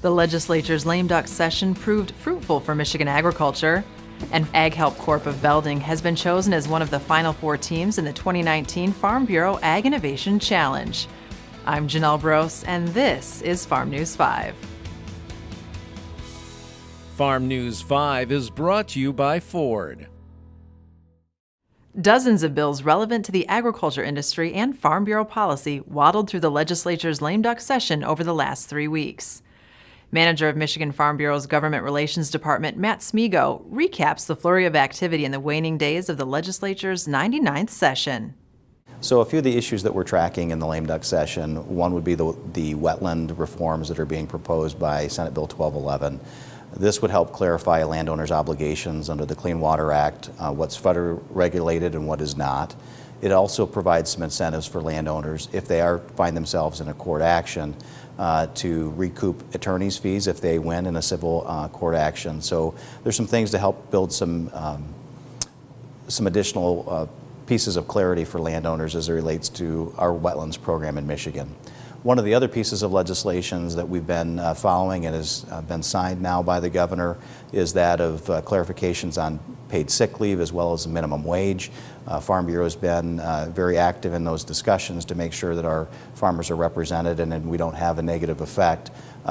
The legislature's lame duck session proved fruitful for Michigan agriculture, and Ag Help Corp of Belding has been chosen as one of the final 4 teams in the 2019 Farm Bureau Ag Innovation Challenge. I'm Janelle Brose, and this is Farm News 5. Farm News 5 is brought to you by Ford. Dozens of bills relevant to the agriculture industry and Farm Bureau policy waddled through the legislature's lame duck session over the last 3 weeks. Manager of Michigan Farm Bureau's Government Relations Department, Matt Smigo, recaps the flurry of activity in the waning days of the legislature's 99th session. So a few of the issues that we're tracking in the lame duck session, one would be the wetland reforms that are being proposed by Senate Bill 1211. This would help clarify landowners' obligations under the Clean Water Act, what's federally regulated and what is not. It also provides some incentives for landowners if they find themselves in a court action to recoup attorney's fees if they win in a civil court action. So there's some things to help build some additional pieces of clarity for landowners as it relates to our wetlands program in Michigan. One of the other pieces of legislation that we've been following and has been signed now by the governor is that of clarifications on paid sick leave as well as minimum wage. Farm Bureau has been very active in those discussions to make sure that our farmers are represented and we don't have a negative effect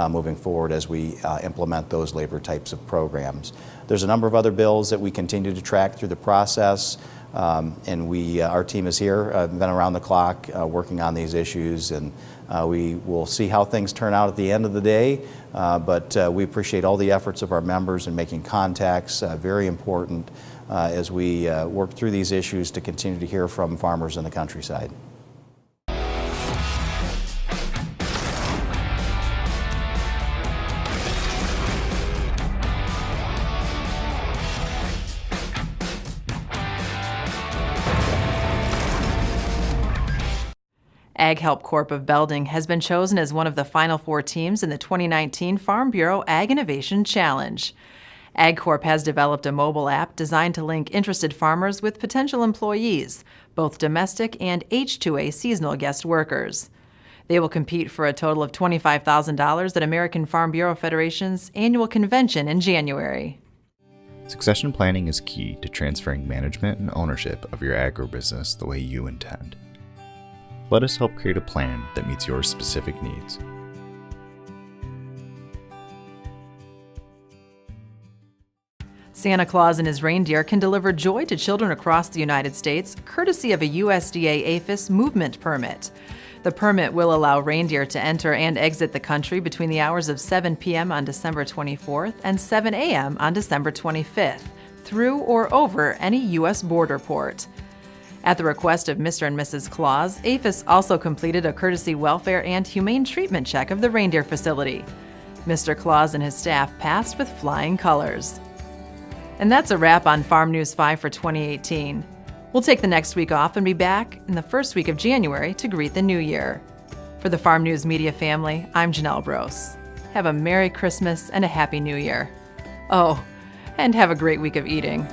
moving forward as we implement those labor types of programs. There's a number of other bills that we continue to track through the process. And our team is here, been around the clock working on these issues, and we will see how things turn out at the end of the day. But we appreciate all the efforts of our members in making contacts, very important as we work through these issues to continue to hear from farmers in the countryside. Ag Help Corp of Belding has been chosen as one of the final 4 teams in the 2019 Farm Bureau Ag Innovation Challenge. Ag Corp has developed a mobile app designed to link interested farmers with potential employees, both domestic and H-2A seasonal guest workers. They will compete for a total of $25,000 at American Farm Bureau Federation's annual convention in January. Succession planning is key to transferring management and ownership of your agribusiness the way you intend. Let us help create a plan that meets your specific needs. Santa Claus and his reindeer can deliver joy to children across the United States, courtesy of a USDA APHIS movement permit. The permit will allow reindeer to enter and exit the country between the hours of 7 p.m. on December 24th and 7 a.m. on December 25th, through or over any U.S. border port. At the request of Mr. and Mrs. Claus, APHIS also completed a courtesy welfare and humane treatment check of the reindeer facility. Mr. Claus and his staff passed with flying colors. And that's a wrap on Farm News 5 for 2018. We'll take the next week off and be back in the first week of January to greet the new year. For the Farm News Media family, I'm Janelle Brose. Have a Merry Christmas and a Happy New Year. Oh, and have a great week of eating.